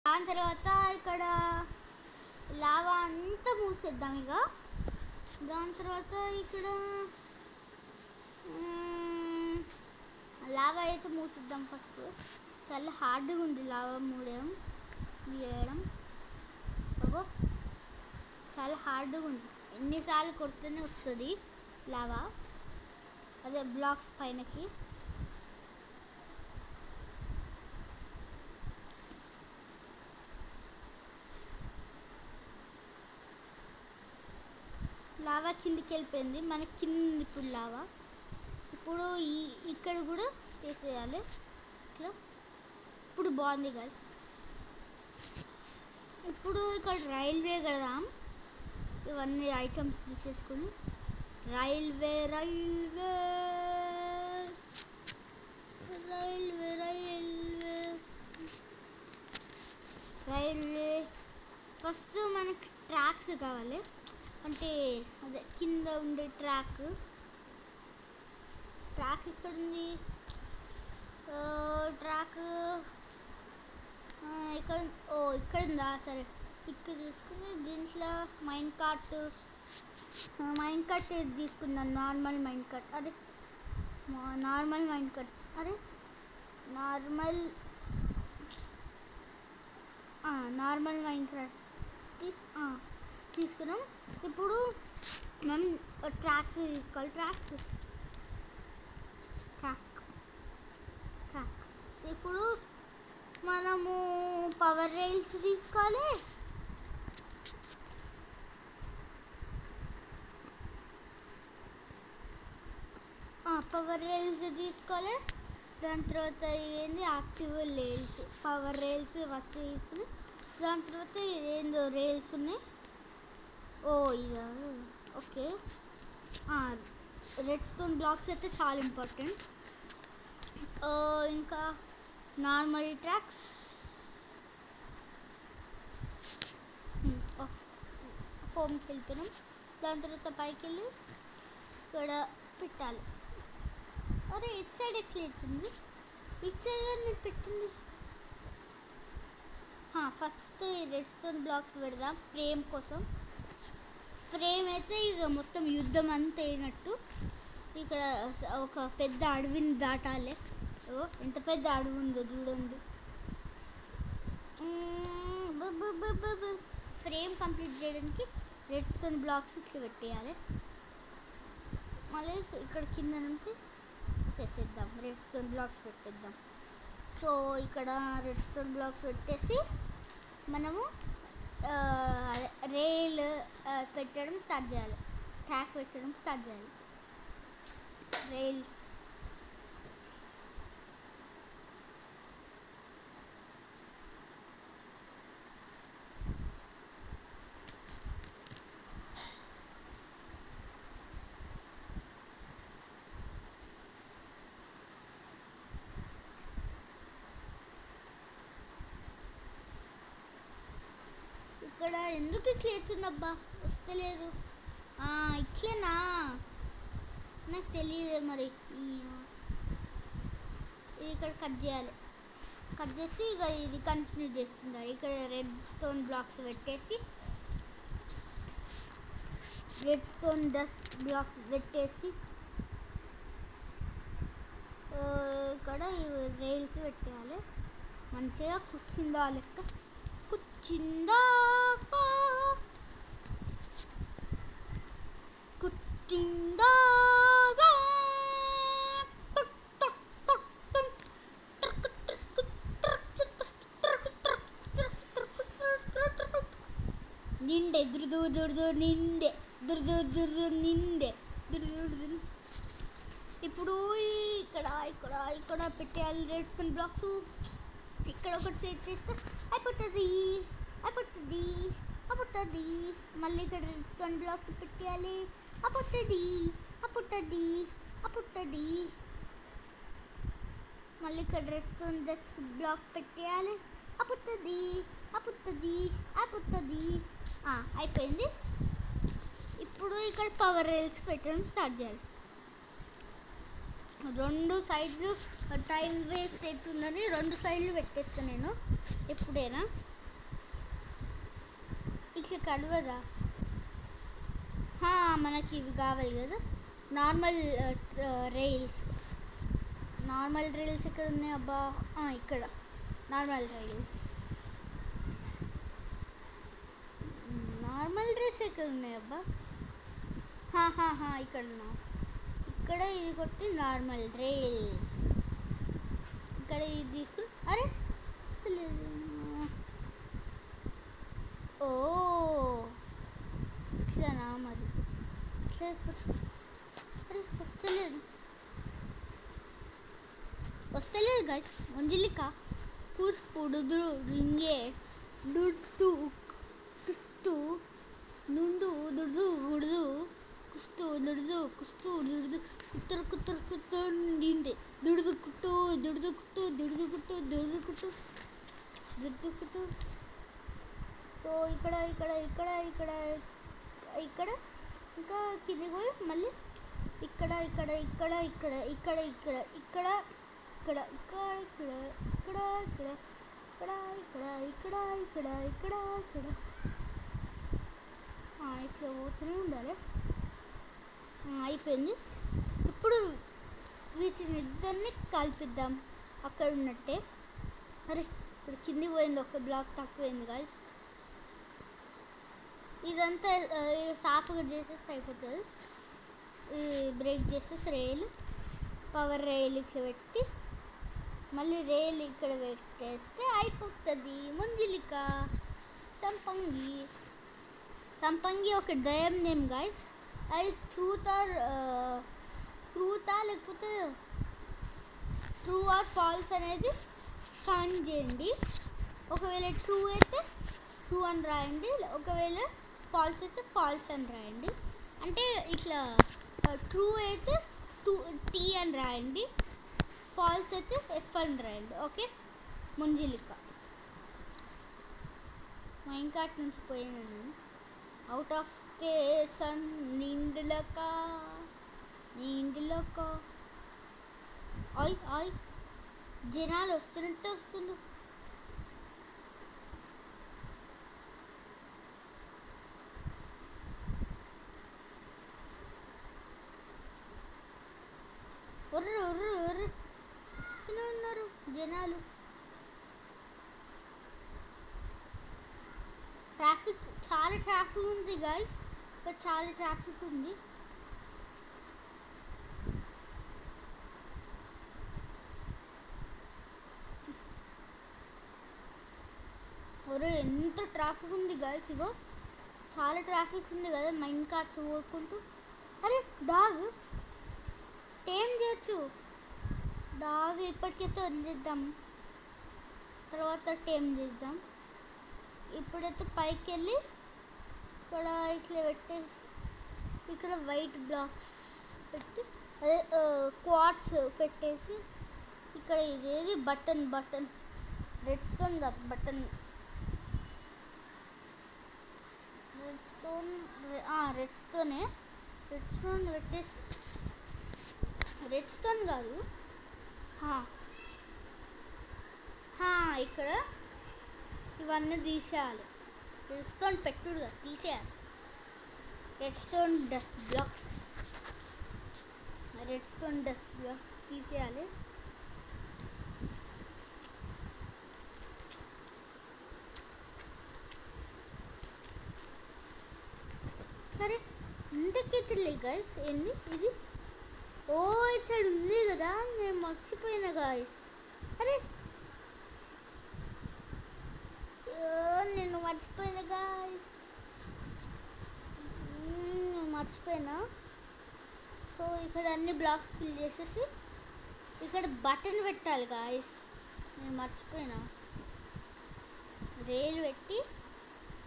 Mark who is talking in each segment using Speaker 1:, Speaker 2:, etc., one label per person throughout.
Speaker 1: దాని తర్వాత ఇక్కడ లావా అంతా మూసేద్దాం. ఇక దాని తర్వాత ఇక్కడ లావా అయితే మూసేద్దాం. ఫస్ట్ చాలా హార్డ్గా ఉంది లావా మూయడం. ఓగో చాలా హార్డ్గా ఉంది. ఎన్నిసార్లు కొడితేనే వస్తుంది లావా, అదే బ్లాక్స్ పైనకి. లావా కిందికి వెళ్ళిపోయింది, మనకి కింద ఉంది ఇప్పుడు లావా. ఇప్పుడు ఇక్కడ కూడా చేసేయాలి ఇట్లా. ఇప్పుడు బాగుంది గైస్. ఇప్పుడు ఇక్కడ రైల్వే కడదాం. ఇవన్నీ ఐటమ్స్ తీసేసుకుని railway railway railway railway railway first మనకి ట్రాక్స్ కావాలి, అంటే అదే కింద ఉండే ట్రాక్ ఇక్కడ ఉంది. ట్రాక్ ఇక్కడ ఇక్కడ ఉందా? సరే పిక్ తీసుకుని దీంట్లో మైన్ కార్ట్ తీసుకుందాం. నార్మల్ మైన్ కార్ట్ తీసుకున్నాం. ఇప్పుడు మనం ట్రాక్స్ తీసుకోవాలి. ట్రాక్స్ ఇప్పుడు మనము పవర్ రైల్స్ తీసుకోవాలి. దాని తర్వాత ఇవేంది active rails, power rails first తీసుకుని దాని తర్వాత ఇదేందో రైల్స్ ఉన్నాయి. ఇది ఓకే. రెడ్ స్టోన్ బ్లాక్స్ అయితే చాలా ఇంపార్టెంట్. ఇంకా నార్మల్ ట్రాక్స్ ఓకే. హోమ్కి వెళ్ళిపోయినాం. దాని తర్వాత పైకి వెళ్ళి ఇక్కడ పెట్టాలి. అరే ఇటు సైడ్ ఎట్లా అవుతుంది? ఇటు సైడ్ నేను పెట్టింది. ఫస్ట్ రెడ్ స్టోన్ బ్లాక్స్ పెడదాం ఫ్రేమ్ కోసం. ఫ్రేమ్ అయితే ఇక మొత్తం యుద్ధం అంతా అయినట్టు. ఇక్కడ ఒక పెద్ద అడవిని దాటాలి. ఎంత పెద్ద అడవి ఉందో చూడండి. ఫ్రేమ్ కంప్లీట్ చేయడానికి రెడ్ స్టోన్ బ్లాక్స్ ఇట్లా పెట్టేయాలి. మళ్ళీ ఇక్కడ కింద నుంచి చేసేద్దాం, రెడ్ స్టోన్ బ్లాక్స్ పెట్టేద్దాం. సో ఇక్కడ రెడ్ స్టోన్ బ్లాక్స్ పెట్టేసి మనము రైల్ పెట్టడం స్టార్ట్ చేయాలి. ట్రాక్ పెట్టడం స్టార్ట్ చేయాలి. రైల్స్ ఇక్కడ ఎందుకు ఇట్లా అవుతుందబ్బా? వస్తలేదు. ఇట్లేనా? నాకు తెలియదు మరి. ఇది ఇక్కడ కట్ చేయాలి. కట్ చేసి ఇక ఇది కంటిన్యూ చేస్తుండాలి. ఇక్కడ రెడ్ స్టోన్ బ్లాక్స్ పెట్టేసి రెడ్ స్టోన్ డస్ట్ బ్లాక్స్ పెట్టేసి ఇక్కడ రైల్స్ పెట్టేయాలి. మంచిగా కూర్చుందా లెక్క కూర్చుందాకా నిండే దుర్దు నిండే నిండే. ఇప్పుడు ఇక్కడ పెట్టేయాలి రెడ్ స్టోన్ బ్లాక్స్. ఇక్కడ ఒకటి సెట్ చేస్తే అయిపోతుంది. మళ్ళీ ఇక్కడ రెడ్ స్టోన్ బ్లాక్స్ పెట్టేయాలి. అప్పుతుంది. మళ్ళీ ఇక్కడ రెడ్ స్టోన్ బ్లాక్ పెట్టేయాలి. అప్పుతుంది. అయిపోయింది. ఇప్పుడు ఇక్కడ పవర్ రైల్స్ పెట్టడం స్టార్ట్ చేయాలి. రెండు సైడ్లు టైం వేస్ట్ అవుతుందని రెండు సైడ్లు పెట్టేస్తాను నేను ఎప్పుడైనా. ఇట్లా కడవదా? మనకి ఇవి కావాలి కదా, నార్మల్ రైల్స్. నార్మల్ రైల్స్ ఎక్కడ ఉన్నాయి అబ్బా? ఇక్కడ నార్మల్ రైల్స్. నార్మల్ రైల్స్ ఎక్కడ ఉన్నాయి అబ్బా? ఇక్కడ ఉన్నాం. ఇక్కడ ఇది కొట్టి నార్మల్ రైల్. ఇక్కడ ఇది తీసుకుని, అరే వస్తలేదు. ఓ ఇట్లానా మరి? ఇట్లా అరే వస్తలేదు గైస్. మంజిలిక పుడుదురు రింగే డుడ్తూ టుస్తూ నుండు దుడుదు గుడుదు కుస్తూ దుడుదు కుస్తూ దుడుదు కుత్తరు కుత్తరు కుత్తు నిండి దుడుదు కుట్టు దుడుదు కుట్టు దుడుదు కుట్టు దుడుదు కుట్టు దుడుదు కుట్టు. సో ఇక్కడ ఇక్కడ ఇక్కడ ఇక్కడ ఇక్కడ ఇంకా కిందికి పోయి మళ్ళీ ఇక్కడ ఇక్కడ ఇక్కడ ఇక్కడ ఇక్కడ ఇక్కడ ఇక్కడ ఇక్కడ ఇక్కడ ఇక్కడ ఇక్కడ ఇక్కడ ఇక్కడ ఇక్కడ ఇక్కడ ఇక్కడ ఇట్లా పోతూనే ఉండాలి. అయిపోయింది. ఇప్పుడు వీటిని ఇద్దరిని కలిపిద్దాం అక్కడ ఉన్నట్టే. అరే ఇప్పుడు కిందికి పోయింది, ఒక బ్లాక్ తక్కువైంది గాయస్. ఇదంతా సాఫ్గా చేసేస్తే అయిపోతుంది. బ్రేక్ చేసేసి రైలు, పవర్ రైలు ఇట్లా పెట్టి మళ్ళీ రైలు ఇక్కడ పెట్టేస్తే అయిపోతుంది. ముంజిలిక సంపంగి ఒక దయం నేమ్ గాయస్. అది ట్రూతా లేకపోతే ట్రూ ఆర్ ఫాల్స్ అనేది కాన్ చేయండి. ఒకవేళ ట్రూ అయితే ట్రూ అని రాయండి, ఒకవేళ ఫాల్స్ అయితే ఫాల్స్ అని రాయండి. అంటే ఇట్లా ట్రూ అయితే టీ అని రాయండి, ఫాల్స్ అయితే ఎఫ్ అని రాయండి. ఓకే. ముంజిలిక మైన్కార్ట్ నుంచి పోయాను నేను. అవుట్ ఆఫ్ స్టేషన్ నిండులక ఆయ్ జనాలు వస్తున్నట్టే వస్తుండ్రు. ఒర్రు వస్తూనే ఉన్నారు జనాలు. చాలా ట్రాఫిక్ ఉంది గాయస్, ఇక్కడ చాలా ట్రాఫిక్ ఉంది. ఎంత ట్రాఫిక్ ఉంది గాయస్, ఇగో చాలా ట్రాఫిక్ ఉంది కదా. మైన్ కార్ట్స్ ఓడుకుంటూ. అరే డాగ్ టేమ్ చేయొచ్చు. డాగ్ ఇప్పటికైతే వదిలేద్దాం, తర్వాత టేమ్ చేద్దాం. ఇప్పుడైతే పైకి వెళ్ళి ఇక్కడ ఇట్లా పెట్టేసి ఇక్కడ వైట్ బ్లాక్స్ పెట్టి అదే క్వార్ట్స్ పెట్టేసి ఇక్కడ ఇదేది బటన్ రెడ్ స్టోన్ కాదు, బటన్ రెడ్ స్టోన్ పెట్టేసి రెడ్ స్టోన్ కాదు, ఇక్కడ ఇవన్నీ తీసేయాలి. రెడ్ స్టోన్ పెట్టుడుగా తీసేయాలి. రెడ్ స్టోన్ డస్ట్ బ్లాక్స్ తీసేయాలి. సరే ఇంతకైతే గాయస్ ఏంది ఇది? ఓ ఇటు సైడ్ ఉంది కదా, నేను మర్చిపోయినా గాయస్. అరే నేను మర్చిపోయినా గాయస్, మర్చిపోయినా. సో ఇక్కడ అన్ని బ్లాక్స్ ఫిల్ చేసేసి ఇక్కడ బటన్ పెట్టాలి గాయస్, నేను మర్చిపోయినా. రైలు పెట్టి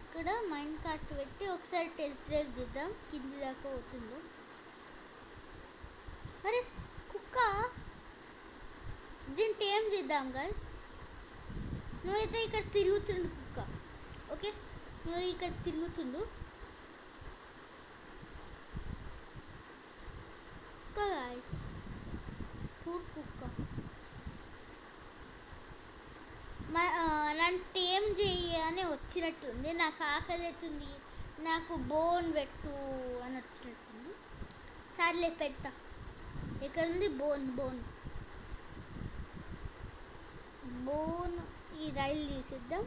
Speaker 1: ఇక్కడ మైండ్ కార్ట్ పెట్టి ఒకసారి టెస్ట్ డ్రైవ్ చేద్దాం, కింది దాకా పోతుందో. అరే కుక్క, దీన్ని ఏం చేద్దాం గాయస్. నువ్వైతే ఇక్కడ తిరుగుతుండు కుక్క. ఓకే, నువ్వు ఇక్కడ తిరుగుతుండు కుక్క గాయస్, పూర్ కుక్క. నన్ను టేమ్ చేయని వచ్చినట్టుంది. నాకు ఆకలి అవుతుంది, నాకు బోన్ పెట్టు అని వచ్చినట్టుంది. సర్లే పెడతా. ఇక్కడ ఉంది బోన్. ఈ రైలు తీసిద్దాం.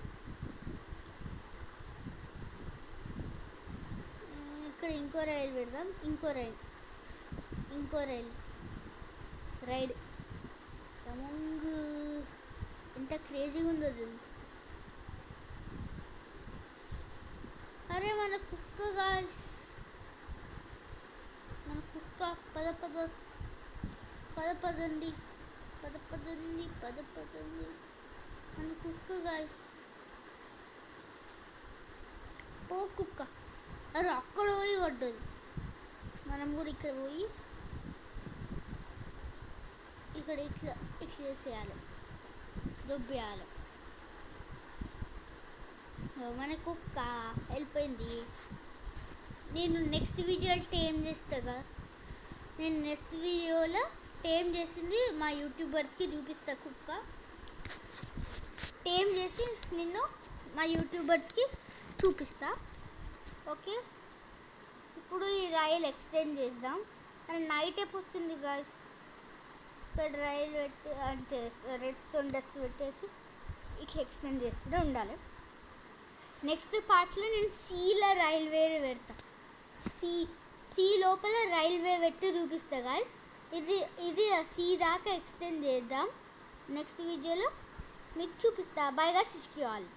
Speaker 1: ఇక్కడ ఇంకో రైలు పెడదాం. ఇంకో రైడ్ తమంగ్. ఎంత క్రేజీగా ఉందో అది. అరే మన కుక్క గాయ్స్, మన కుక్క. పదండి. మన కుక్క గాయ్స్. పో కుక్క. అరే అక్కడ పోయి పడ్డది. మనం కూడా ఇక్కడ పోయి ఇక్కడ ఇట్లా చేసేయాలి, దొబ్బేయాలి. మన కుక్క వెళ్ళిపోయింది. నేను నెక్స్ట్ వీడియోలో టేమ్ చేస్తాగా. నేను నెక్స్ట్ వీడియోలో టేమ్ చేసింది మా యూట్యూబర్స్కి చూపిస్తా. కుక్క టేమ్ చేసి నిన్ను మా యూట్యూబర్స్కి చూపిస్తా. ఓకే, ఇప్పుడు ఈ రైలు ఎక్స్టెండ్ చేద్దాం. అని నైట్ అయిపోతుంది గాయ్స్. ఇక్కడ రైలు పెట్టి అంటే రెడ్ స్టోన్ డస్ట్ పెట్టేసి ఇట్లా ఎక్స్టెండ్ చేస్తూనే ఉండాలి. నెక్స్ట్ పార్ట్లో నేను సీలో రైల్వే పెడతా. సీ లోపల రైల్వే పెట్టి చూపిస్తా గాయ్స్. ఇది సీ దాకా ఎక్స్టెండ్ చేద్దాం. నెక్స్ట్ వీడియోలో మీకు చూపిస్తా. బై గాయ్స్, ఇష్కి ఆల్.